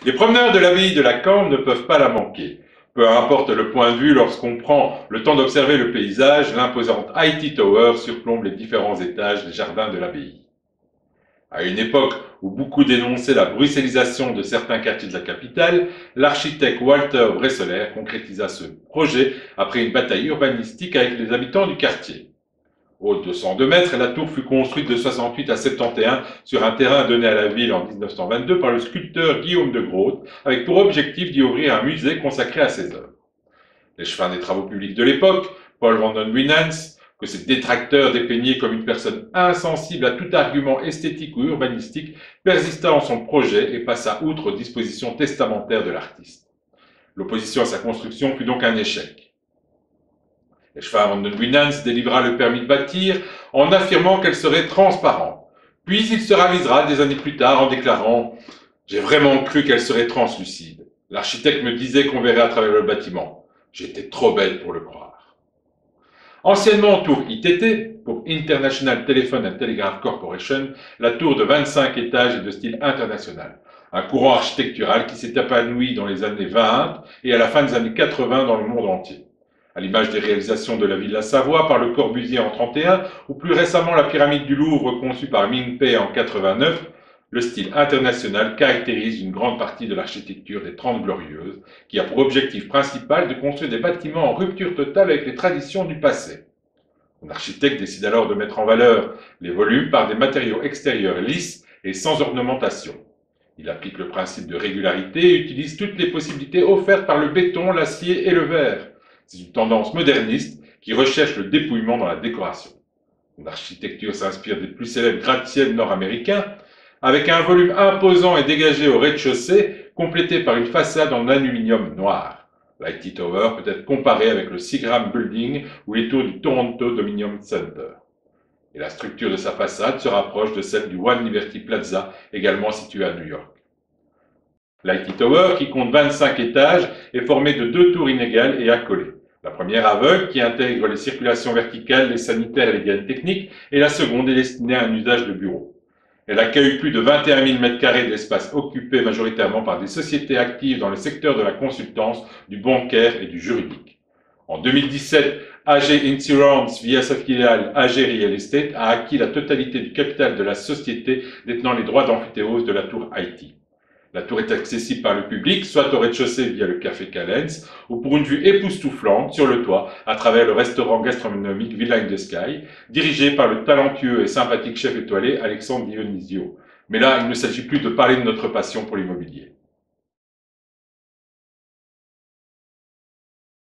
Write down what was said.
Les promeneurs de l'abbaye de la Cambre ne peuvent pas la manquer. Peu importe le point de vue, lorsqu'on prend le temps d'observer le paysage, l'imposante High Tower surplombe les différents étages des jardins de l'abbaye. À une époque où beaucoup dénonçaient la bruxellisation de certains quartiers de la capitale, l'architecte Walter Bresseler concrétisa ce projet après une bataille urbanistique avec les habitants du quartier. Haute de 102 mètres, la tour fut construite de 68 à 71 sur un terrain donné à la ville en 1922 par le sculpteur Guillaume de Groot, avec pour objectif d'y ouvrir un musée consacré à ses œuvres. L'échevin des travaux publics de l'époque, Paul van den Winans, que ses détracteurs dépeignaient comme une personne insensible à tout argument esthétique ou urbanistique, persista dans son projet et passa outre aux dispositions testamentaires de l'artiste. L'opposition à sa construction fut donc un échec. L'échevin van den Winans délivra le permis de bâtir en affirmant qu'elle serait transparente. Puis il se ravisera des années plus tard en déclarant « J'ai vraiment cru qu'elle serait translucide. L'architecte me disait qu'on verrait à travers le bâtiment. J'étais trop bête pour le croire. » Anciennement tour ITT, pour International Telephone and Telegraph Corporation, la tour de 25 étages est de style international. Un courant architectural qui s'est épanoui dans les années 20 et à la fin des années 80 dans le monde entier. À l'image des réalisations de la Villa Savoie par Le Corbusier en 31, ou plus récemment la pyramide du Louvre conçue par Ming Pei en 89, le style international caractérise une grande partie de l'architecture des Trente Glorieuses, qui a pour objectif principal de construire des bâtiments en rupture totale avec les traditions du passé. L'architecte décide alors de mettre en valeur les volumes par des matériaux extérieurs lisses et sans ornementation. Il applique le principe de régularité et utilise toutes les possibilités offertes par le béton, l'acier et le verre. C'est une tendance moderniste qui recherche le dépouillement dans la décoration. L'architecture s'inspire des plus célèbres gratte-ciels nord-américains, avec un volume imposant et dégagé au rez-de-chaussée, complété par une façade en aluminium noir. L'IT Tower peut être comparé avec le Seagram Building ou les tours du Toronto Dominion Center. Et la structure de sa façade se rapproche de celle du One Liberty Plaza, également situé à New York. L'IT Tower, qui compte 25 étages, est formé de deux tours inégales et accolées. La première aveugle, qui intègre les circulations verticales, les sanitaires et les gaines techniques, et la seconde est destinée à un usage de bureau. Elle accueille plus de 21 000 m² d'espace occupé majoritairement par des sociétés actives dans le secteur de la consultance, du bancaire et du juridique. En 2017, AG Insurance, via sa filiale AG Real Estate, a acquis la totalité du capital de la société détenant les droits d'amphithéose de la tour IT. La tour est accessible par le public, soit au rez-de-chaussée via le café Callens, ou pour une vue époustouflante sur le toit à travers le restaurant gastronomique Villa in the Sky, dirigé par le talentueux et sympathique chef étoilé Alexandre Dionisio. Mais là, il ne s'agit plus de parler de notre passion pour l'immobilier.